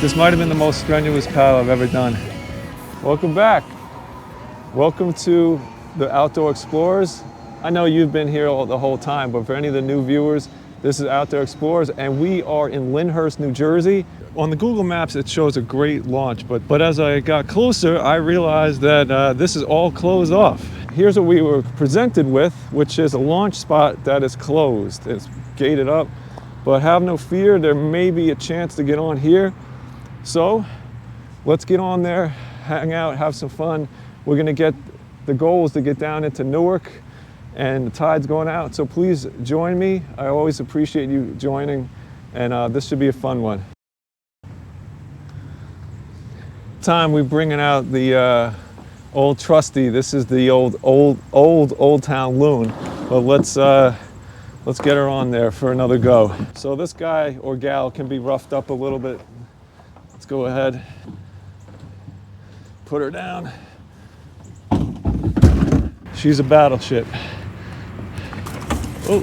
This might have been the most strenuous paddle I've ever done. Welcome back. Welcome to the OutDeh Explorers. I know you've been here the whole time, but for any of the new viewers, this is OutDeh Explorers, and we are in Lyndhurst, New Jersey. On the Google Maps, it shows a great launch, but as I got closer, I realized that this is all closed off. Here's what we were presented with, which is a launch spot that is closed. It's gated up, but have no fear, there may be a chance to get on here. So let's get on there, hang out, have some fun. We're gonna get, the goal is to get down into Newark, and the tide's going out, so please join me. I always appreciate you joining, and this should be a fun one. Time we're bringing out the old trusty. This is the old town loon, but let's get her on there for another go. So this guy or gal can be roughed up a little bit. Let's go ahead, put her down. She's a battleship. Oh,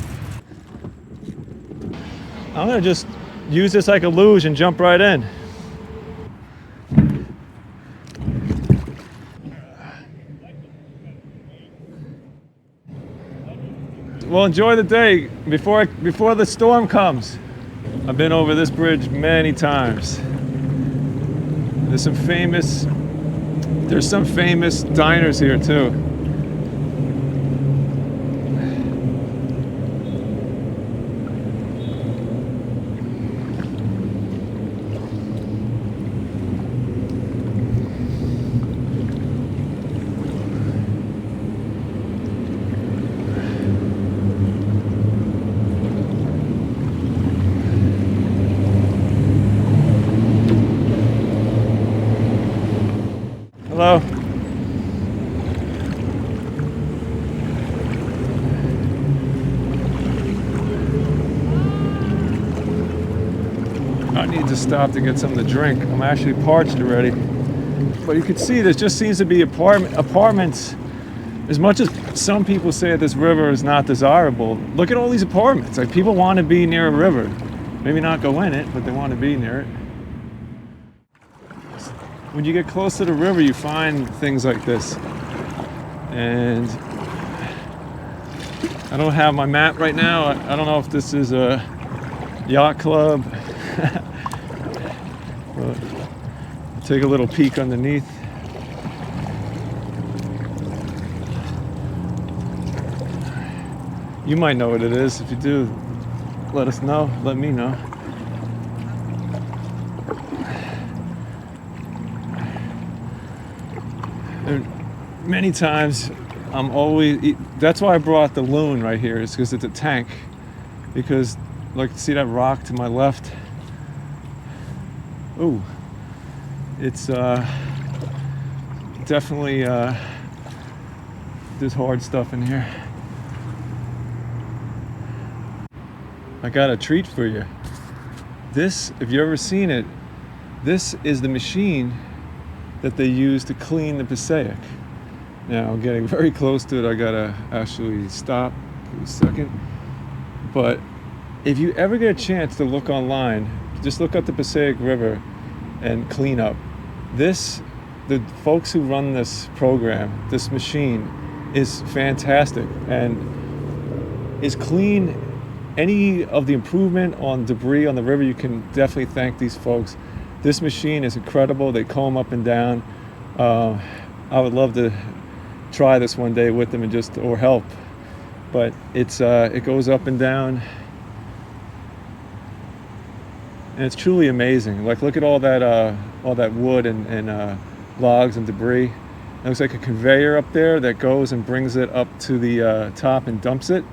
I'm gonna just use this like a luge and jump right in. Well, enjoy the day before the storm comes. I've been over this bridge many times. There's some famous diners here too. Hello. I need to stop to get something to drink. I'm actually parched already. But you can see there just seems to be apartments. As much as some people say that this river is not desirable, look at all these apartments. Like, people want to be near a river. Maybe not go in it, but they want to be near it. When you get close to the river, you find things like this. And I don't have my map right now. I don't know if this is a yacht club. But take a little peek underneath. You might know what it is. If you do, let us know. Let me know. And many times that's why I brought the loon right here, is because it's a tank. Because, like, see that rock to my left? Ooh, it's definitely there's hard stuff in here. I got a treat for you. This, if you've ever seen it, this is the machine that they use to clean the Passaic. Now, I'm getting very close to it. I gotta actually stop for a second. But if you ever get a chance to look online, just look up the Passaic River and clean up. The folks who run this program, this machine, is fantastic and is clean. Any of the improvement on debris on the river, you can definitely thank these folks. This machine is incredible. They comb up and down. I would love to try this one day with them and or help. But it goes up and down, and it's truly amazing. Like, look at all that wood and logs and debris. It looks like a conveyor up there that goes and brings it up to the top and dumps it.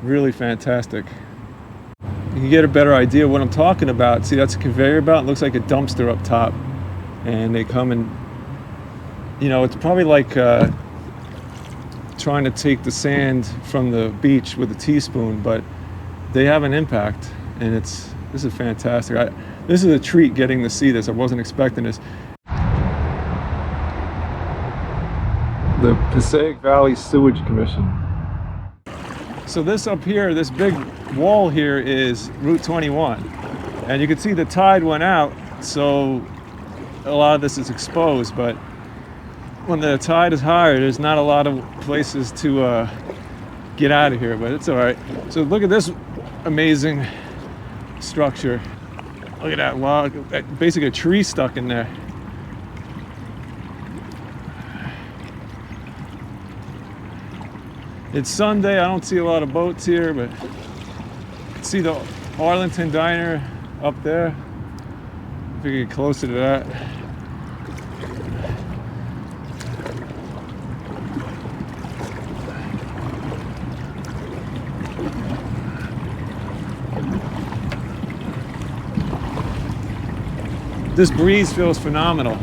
Really fantastic. You can get a better idea of what I'm talking about. See, that's a conveyor belt. It looks like a dumpster up top. And they come and, it's probably like trying to take the sand from the beach with a teaspoon, but they have an impact. And this is fantastic. This is a treat getting to see this. I wasn't expecting this. The Passaic Valley Sewage Commission. So this up here, this big wall here is Route 21. And you can see the tide went out so a lot of this is exposed, but when the tide is higher, there's not a lot of places to get out of here, but it's all right. So look at this amazing structure. Look at that log, basically a tree stuck in there. It's Sunday, I don't see a lot of boats here, but you can see the Arlington Diner up there. If we get closer to that. This breeze feels phenomenal.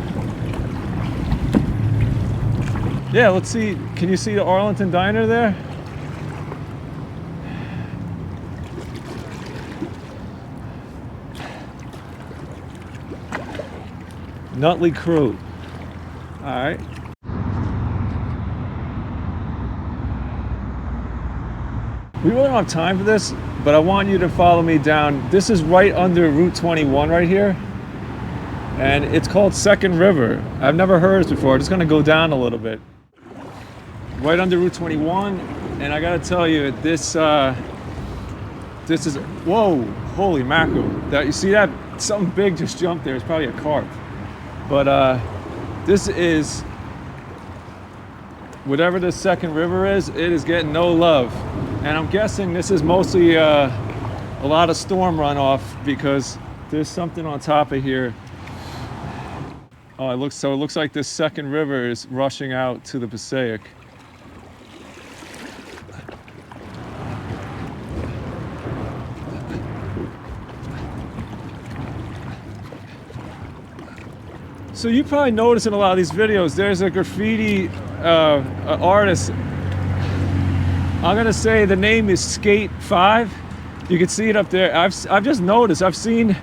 Yeah, let's see. Can you see the Arlington Diner there? Nutley Crew. All right. We really don't have time for this, but I want you to follow me down. This is right under Route 21 right here. And it's called Second River. I've never heard this before. It's gonna go down a little bit. Right under Route 21, and I gotta tell you, this is, whoa, holy mackerel. That, you see that? Something big just jumped there. It's probably a carp. But this is, whatever this Second River is, it is getting no love. And I'm guessing this is mostly a lot of storm runoff because there's something on top of here. Oh, it looks like this Second River is rushing out to the Passaic. So you probably notice in a lot of these videos, there's a graffiti artist. I'm gonna say the name is Skate 5. You can see it up there. I've just noticed, I've seen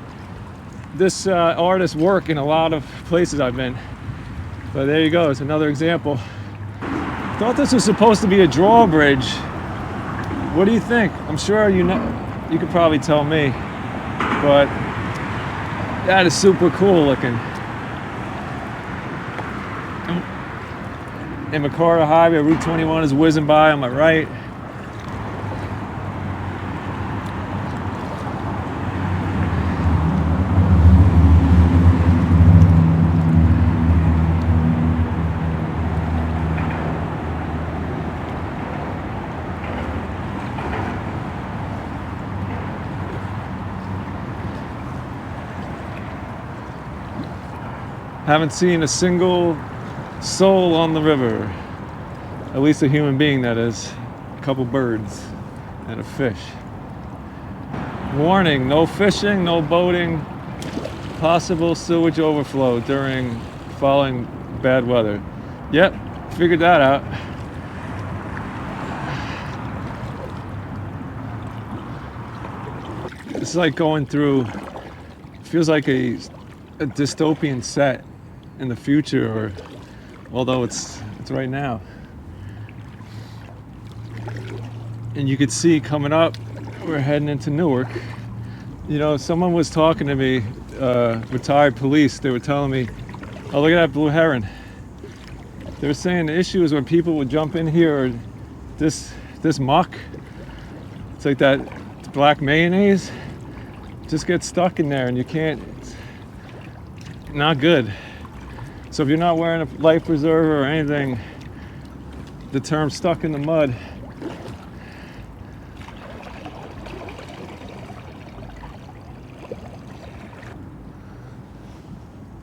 this artist work in a lot of places I've been. But there you go, it's another example. Thought this was supposed to be a drawbridge. What do you think? I'm sure you know, you could probably tell me, but that is super cool looking. And McCarter Highway, Route 21 is whizzing by on my right. Haven't seen a single soul on the river, at least a human being, that is. A couple birds and a fish. Warning, no fishing, no boating, possible sewage overflow following bad weather. Yep, figured that out. It's like going through, feels like a dystopian set in the future, or although it's right now. And you could see coming up, we're heading into Newark. You know, someone was talking to me, retired police, they were telling me, oh, look at that blue heron. They were saying the issue is when people would jump in here, or this muck, it's like that black mayonnaise, just gets stuck in there and you can't, it's not good. So if you're not wearing a life preserver or anything, the term stuck in the mud.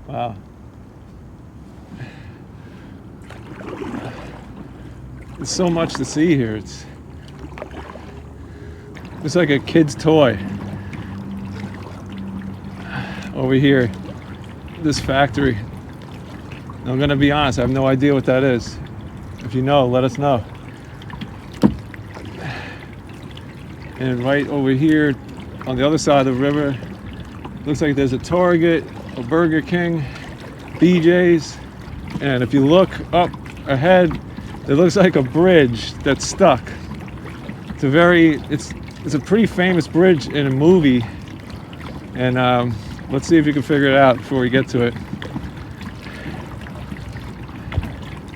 Wow. There's so much to see here. It's like a kid's toy. Over here, this factory. I'm gonna be honest, I have no idea what that is. If you know, let us know. And right over here, on the other side of the river, looks like there's a Target, a Burger King, BJ's, and if you look up ahead, it looks like a bridge that's stuck. It's a pretty famous bridge in a movie, and Let's see if you can figure it out before we get to it.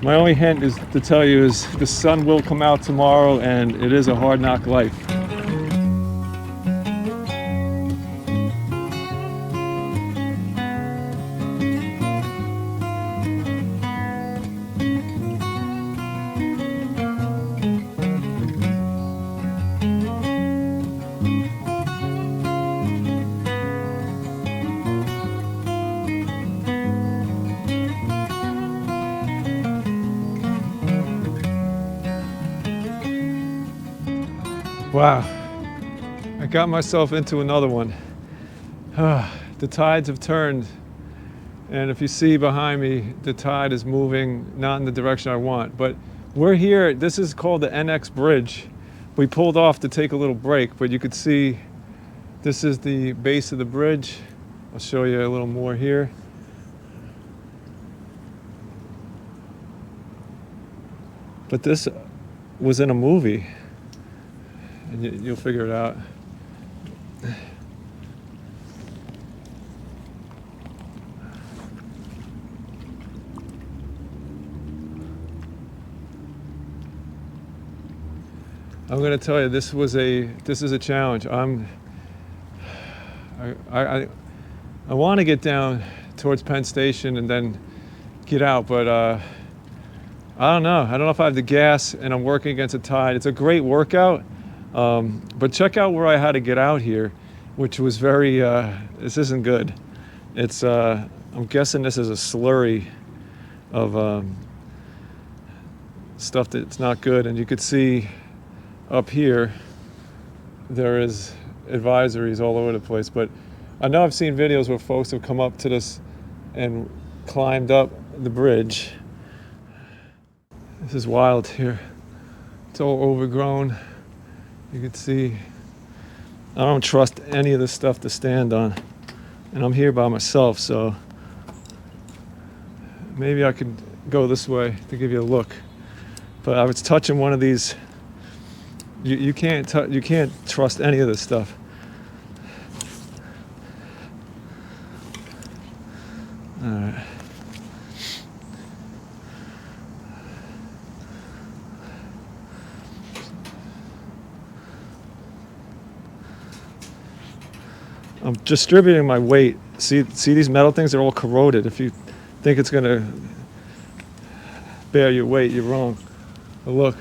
My only hint is to tell you is the sun will come out tomorrow, and it is a hard knock life. Wow, I got myself into another one. The tides have turned, and if you see behind me, the tide is moving not in the direction I want. But we're here, this is called the NX Bridge. We pulled off to take a little break, but you could see this is the base of the bridge. I'll show you a little more here. But this was in a movie. And you'll figure it out. I'm going to tell you, this is a challenge. I want to get down towards Penn Station and then get out, but I don't know. I don't know if I have the gas, and I'm working against the tide. It's a great workout. But check out where I had to get out here, which was very, this isn't good. It's, I'm guessing this is a slurry of stuff that's not good. And you could see up here, there is advisories all over the place. But I know I've seen videos where folks have come up to this and climbed up the bridge. This is wild here. It's all overgrown. You can see I don't trust any of this stuff to stand on, and I'm here by myself, so maybe I could go this way to give you a look. But I was touching one of these. You can't trust any of this stuff. All right. I'm distributing my weight. See these metal things? They're all corroded. If you think it's gonna bear your weight, you're wrong. But look.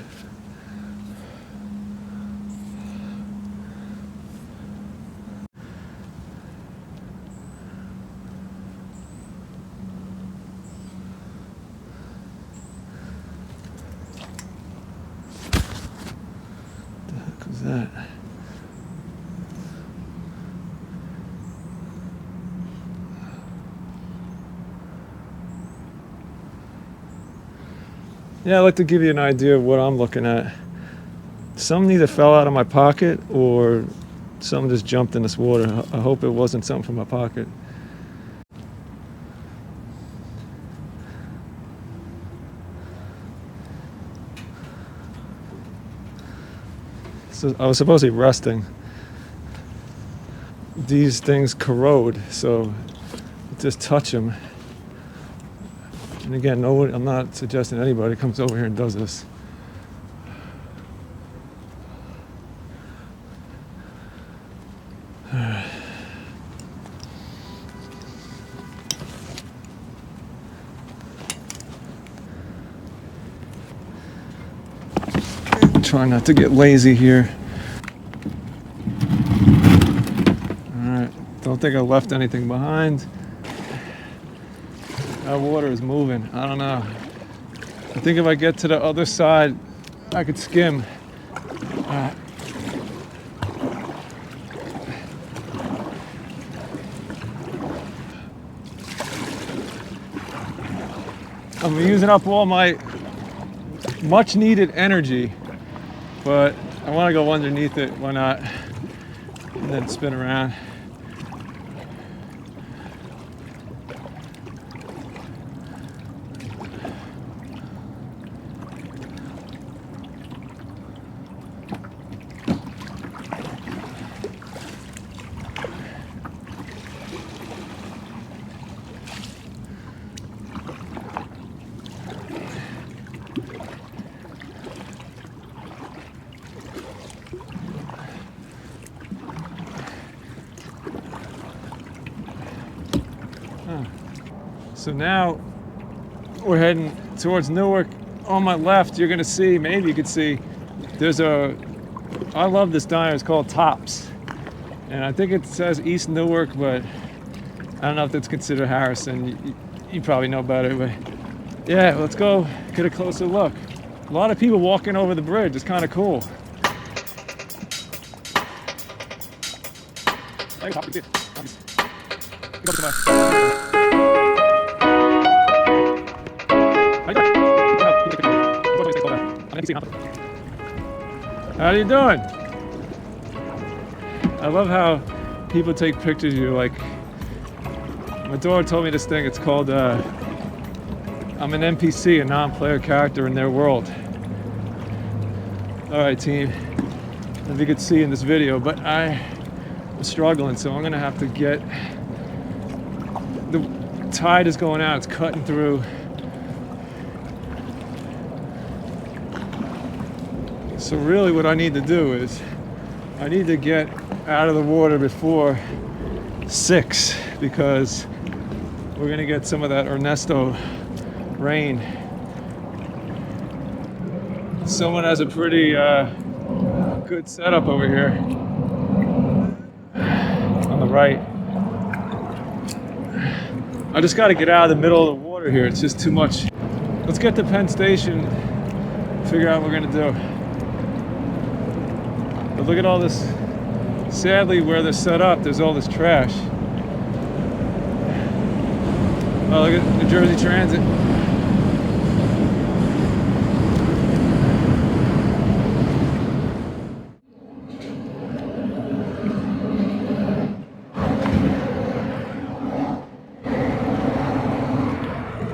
What the heck was that? Yeah, I'd like to give you an idea of what I'm looking at. Something either fell out of my pocket or something just jumped in this water. I hope it wasn't something from my pocket. So I was supposed to be resting. These things corrode, so just touch them. And again, I'm not suggesting anybody comes over here and does this. Try not to get lazy here. Alright, don't think I left anything behind. That water is moving. I don't know. I think if I get to the other side, I could skim. I'm using up all my much needed energy, but I want to go underneath it. Why not? And then spin around. So now we're heading towards Newark. On my left, you're gonna see, maybe you could see, I love this diner, it's called Tops. And I think it says East Newark, but I don't know if that's considered Harrison. You probably know better, but yeah, let's go get a closer look. A lot of people walking over the bridge, it's kind of cool. How you doing? I love how people take pictures of you. Like, my daughter told me this thing, it's called, I'm an NPC, a non-player character in their world. All right, team, as you can see in this video, but I'm struggling, so I'm gonna have to get, the tide is going out, it's cutting through. So really what I need to do is, I need to get out of the water before 6 because we're gonna get some of that Ernesto rain. Someone has a pretty good setup over here on the right. I just gotta get out of the middle of the water here. It's just too much. Let's get to Penn Station, figure out what we're gonna do. But look at all this. Sadly, where they're set up, there's all this trash. Oh, look at New Jersey Transit.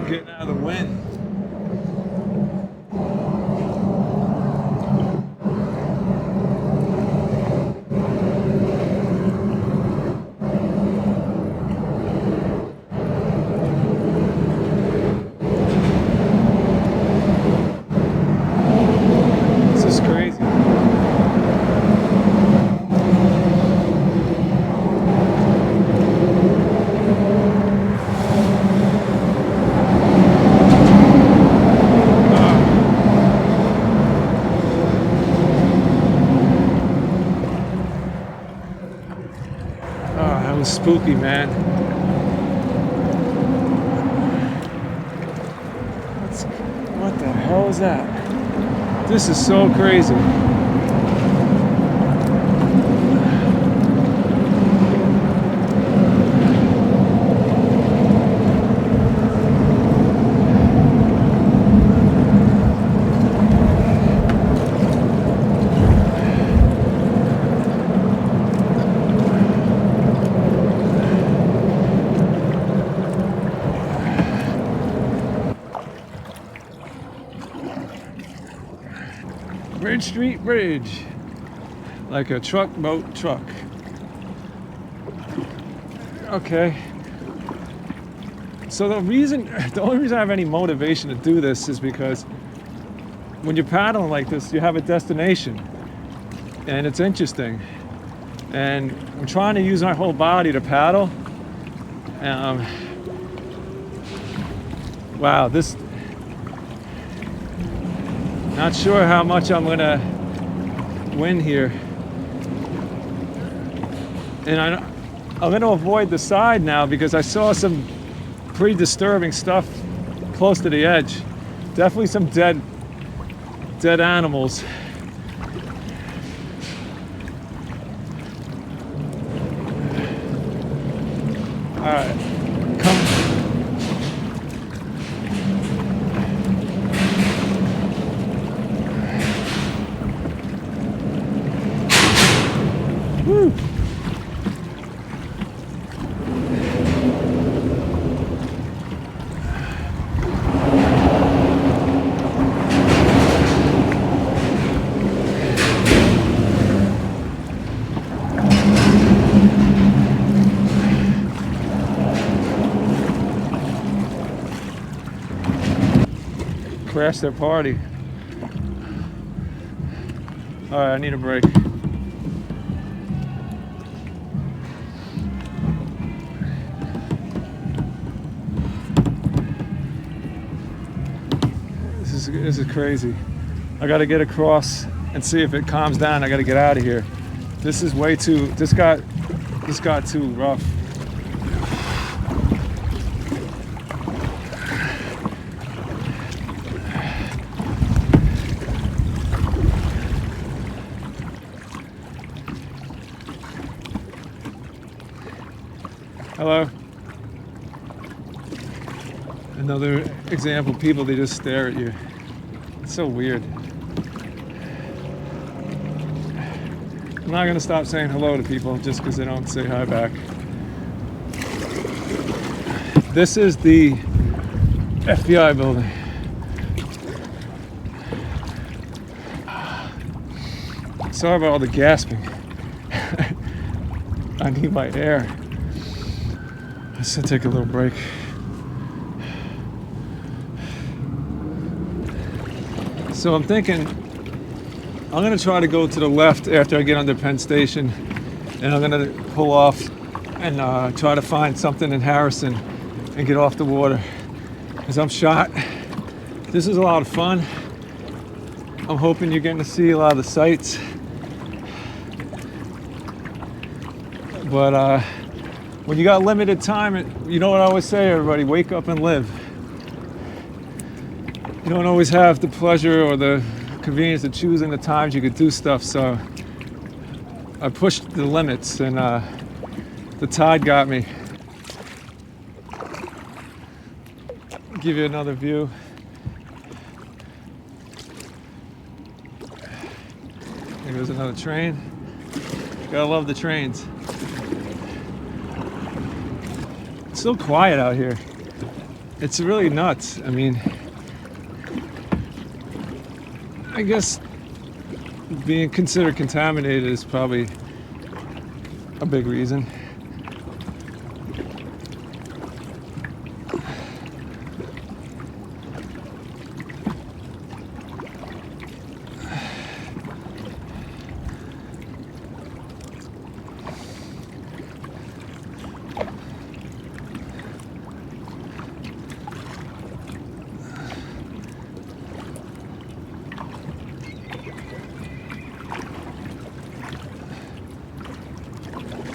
Getting out of the wind. Spooky, man. What the hell is that? This is so crazy. Bridge Street Bridge, like a truck, boat, truck. Okay. So the only reason I have any motivation to do this is because when you're paddling like this, you have a destination, and it's interesting. And I'm trying to use my whole body to paddle. Wow, this. Not sure how much I'm gonna win here. And I'm gonna avoid the side now because I saw some pretty disturbing stuff close to the edge. Definitely some dead animals. All right, come. Woo. Crash their party. All right, I need a break. This is crazy. I got to get across and see if it calms down. I got to get out of here. This is way too. This got too rough. Hello. Another example, people, they just stare at you. It's so weird. I'm not gonna stop saying hello to people just because they don't say hi back. This is the FBI building. Sorry about all the gasping. I need my air. Let's take a little break. So I'm thinking I'm gonna try to go to the left after I get under Penn Station, and I'm gonna pull off and try to find something in Harrison and get off the water, because I'm shot. This is a lot of fun. I'm hoping you're getting to see a lot of the sights. But when you got limited time, you know what I always say, everybody, wake up and live. You don't always have the pleasure or the convenience of choosing the times you could do stuff, so I pushed the limits, and the tide got me. Give you another view. There goes another train. Gotta love the trains. It's so quiet out here. It's really nuts. I mean, I guess being considered contaminated is probably a big reason.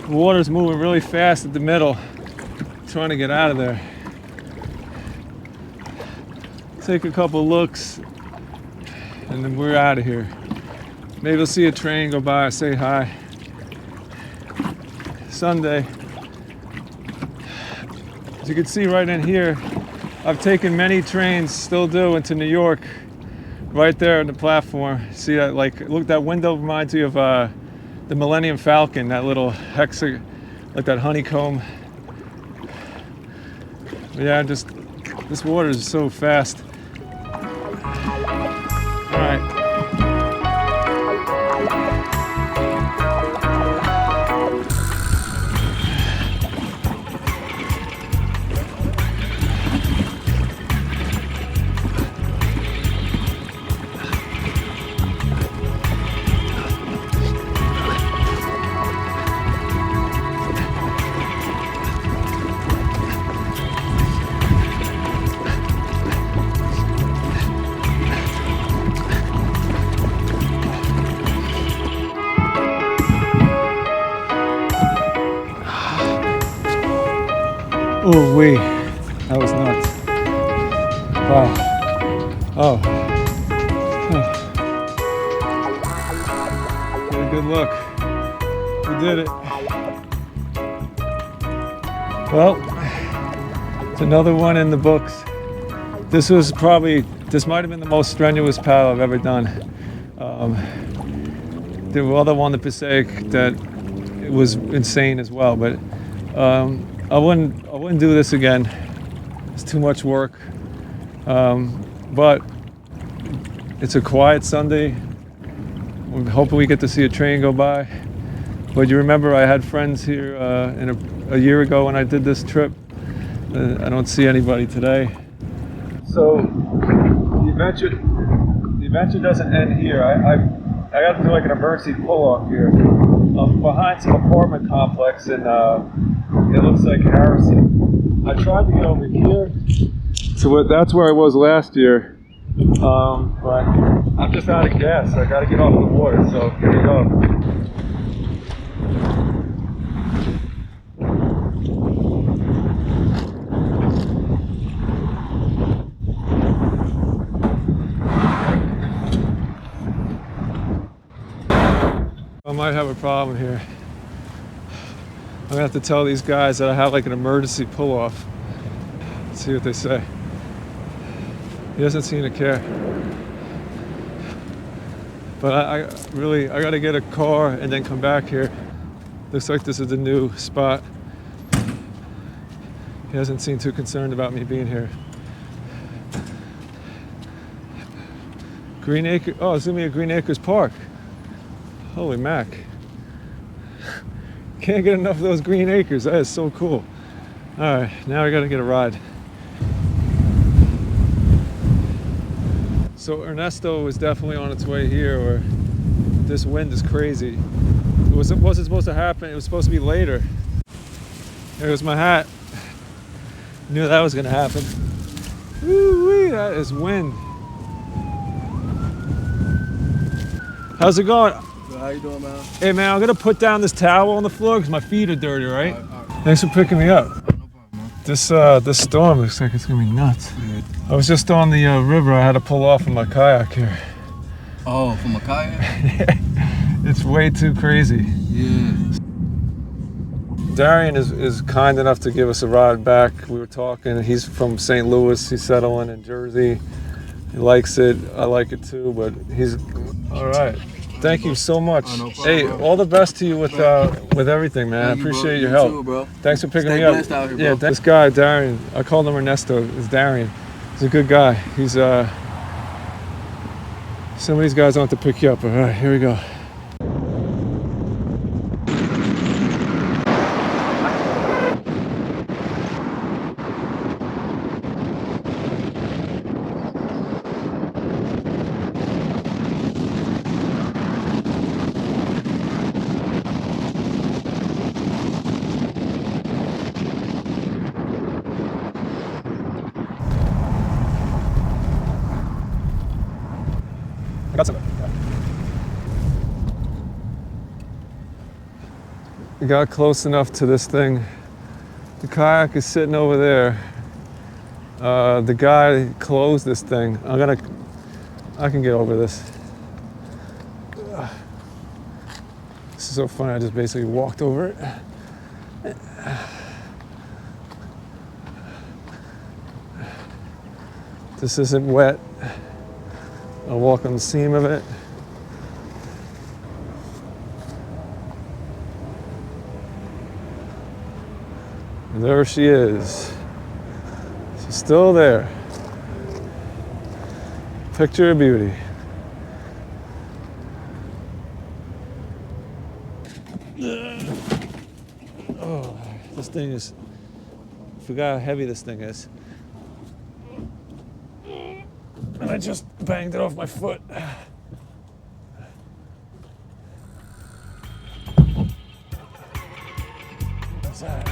The water's moving really fast at the middle. I'm trying to get out of there. Take a couple looks, and then we're out of here. Maybe we'll see a train go by, say hi. Sunday. As you can see right in here, I've taken many trains, still do, into New York. Right there on the platform. See that, like, look, that window reminds me of the Millennium Falcon, that little hexagon, like that honeycomb. But yeah, just, this water is so fast. All right. Oh wait, that was nuts. Wow. Oh. Get a good look. We did it. Well, it's another one in the books. This might have been the most strenuous paddle I've ever done. There were other one, the Passaic, that it was insane as well, but I wouldn't do this again. It's too much work. But it's a quiet Sunday. We're hoping we get to see a train go by. But you remember I had friends here a year ago when I did this trip. I don't see anybody today. So the adventure doesn't end here. I got to do like an emergency pull-off here. I'm behind some apartment complex, and it looks like Harrison. I tried to get over here, so that's where I was last year, But I'm just out of gas, so I gotta get off the water, so here we go. I might have a problem here. I'm gonna have to tell these guys that I have like an emergency pull-off. See what they say. He doesn't seem to care. But I gotta get a car and then come back here. Looks like this is the new spot. He doesn't seem too concerned about me being here. Green Acre, oh, it's gonna be a Green Acres Park. Holy mac. Can't get enough of those green acres. That is so cool. All right, now I gotta get a ride. So Ernesto is definitely on its way here, or this wind is crazy. It wasn't supposed to happen. It was supposed to be later. There's my hat. Knew that was gonna happen. Woo-wee, that is wind. How's it going? How you doing, man? Hey man, I'm gonna put down this towel on the floor because my feet are dirty, right? All right. Thanks for picking me up. No problem, man. This storm looks like it's gonna be nuts. Yeah. I was just on the river. I had to pull off in my kayak here. Oh, from a kayak? It's way too crazy. Yeah. Darian is kind enough to give us a ride back. We were talking. He's from St. Louis. He's settling in Jersey. He likes it. I like it too. But he's all right. Thank you so much. No problem, Hey, bro. all the best to you with everything, man. I appreciate your help. Too, bro. Thanks for picking Stay me up. blessed out here, bro. Yeah, this guy Darian. I called him Ernesto. It's Darian. He's a good guy. He's some of these guys want to pick you up. All right, here we go. I got something. We got close enough to this thing. The kayak is sitting over there. The guy closed this thing. I can get over this. This is so funny. I just basically walked over it. This isn't wet. I'll walk on the seam of it. And there she is. She's still there. Picture of beauty. Oh, this thing is, I forgot how heavy this thing is. And I just banged it off my foot. What's that?